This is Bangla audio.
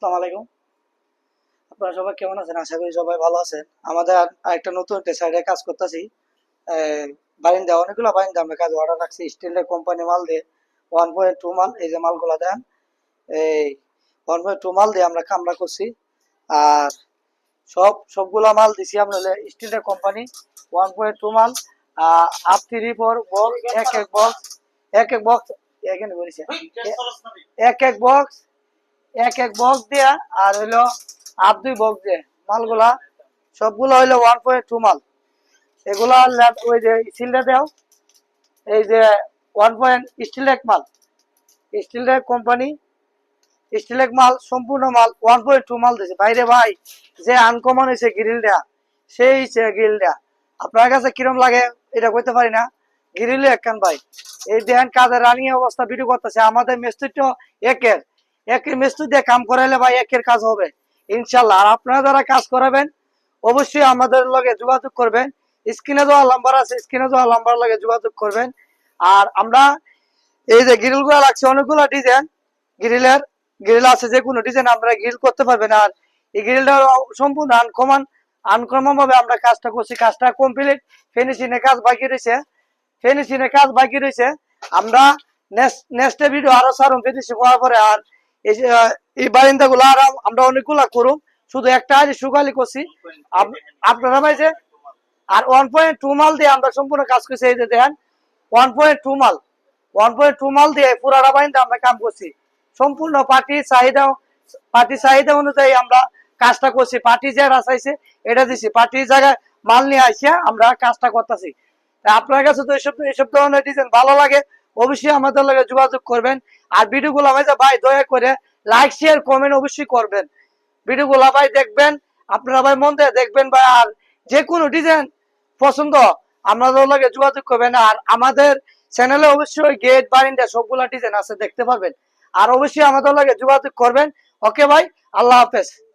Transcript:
আসসালামু আলাইকুম। আপনারা সবাই কেমন আছেন? আশা করি সবাই ভালো আছেন। আমাদের আরেকটা নতুন একটা সাইডে কাজ করতেছি। বারিন্দা অনেকগুলো বারিন্দা আমরা কাজ অর্ডার রাখছি স্টিলের কোম্পানি মাল দিয়ে 1.2 মাল। এই যে মালগুলা দেন, এই 1.2 মাল দিয়ে আমরা কামরা করছি। আর সবগুলা মাল দিছি আমরা স্টিলের কোম্পানি 1.2 মাল। আপ 3-4 বক্স, এক এক বক্স এখানে বলেছে এক এক বক্স দিয়া, আর হইলো আপ 2 বক্স দিয়ে মালগুলা সবগুলো হইলো 1.2 মাল। এগুলা ওই যে স্টিলটা দেও, এই যে 1. স্টিল এক মাল, স্টিল এক কোম্পানি স্টিল এক মাল, সম্পূর্ণ মাল 1.2 মাল দিয়েছে। বাইরে ভাই যে আনকমন হয়েছে গ্রিলটা, সেই গ্রিলটা আপনার কাছে কিরম লাগে এটা কইতে পারি না। গ্রিল একখান ভাই, এই দেখেন কাজের রানিং অবস্থা ভিডিও করতেছে। আমাদের মিস্ত্রি তো একের মিস্ত্রি দিয়ে কাম করাইলে ভাই একের কাজ হবে ইনশাল্লাহ। আর আপনারা যারা কাজ করাবেন অবশ্যই আমাদের লগে যোগাযোগ করবেন। স্ক্রিনে দেওয়া নাম্বার আছে, স্ক্রিনে দেওয়া নাম্বার লগে যোগাযোগ করবেন। আর আমরা এই যে গ্রিল গুলা লাগছে অনেকগুলো ডিজাইন, গ্রিল আছে, যে কোনো ডিজাইন আমরা গ্রিল করতে পারবেন। আর এই গ্রিলটা সম্পূর্ণ আনকমন ভাবে আমরা কাজটা করছি। কাজটা কমপ্লিট, ফিনিশিং এর কাজ বাকি রয়েছে। আমরা নেক্সট ভিডিও আরো সারুন ফিনিশিং হওয়ার পরে। আর এই বারিন্দা গুলো আর আমরা অনেকগুলা করুম, শুধু একটা আজ সুগালি করছি আপনারা ভাই যে। আর 1.2 মাল দিয়ে আমরা সম্পূর্ণ কাজ করছি। এই যে দেখেন 1.2 মাল, 1.2 মাল দিয়ে পুরাটা বারিন্দা আমরা কাম করছি। সম্পূর্ণ পার্টি চাহিদা অনুযায়ী আমরা কাজটা করছি। পার্টি যারা চাইছে এটা দিছি, পার্টির জায়গায় মাল নিয়ে আসিয়া আমরা কাজটা করতেছি। আপনার কাছে তো এইসব ধরনের ডিজাইন ভালো লাগে, অবশ্যই আমাদের লগে যোগাযোগ করবেন। আর ভিডিওগুলো ভাই দয়া করে লাইক শেয়ার কমেন্ট অবশ্যই করবেন। ভিডিওগুলো ভাই দেখবেন, আপনারা ভাই মন দিয়ে দেখবেন ভাই। আর যে কোনো ডিজাইন পছন্দ আমাদের লগে যোগাযোগ করবেন। আর আমাদের চ্যানেলে অবশ্যই গেট বারিন্দা সবগুলা ডিজাইন আছে, দেখতে পারবেন। আর অবশ্যই আমাদের লগে যোগাযোগ করবেন। ওকে ভাই, আল্লাহ হাফেজ।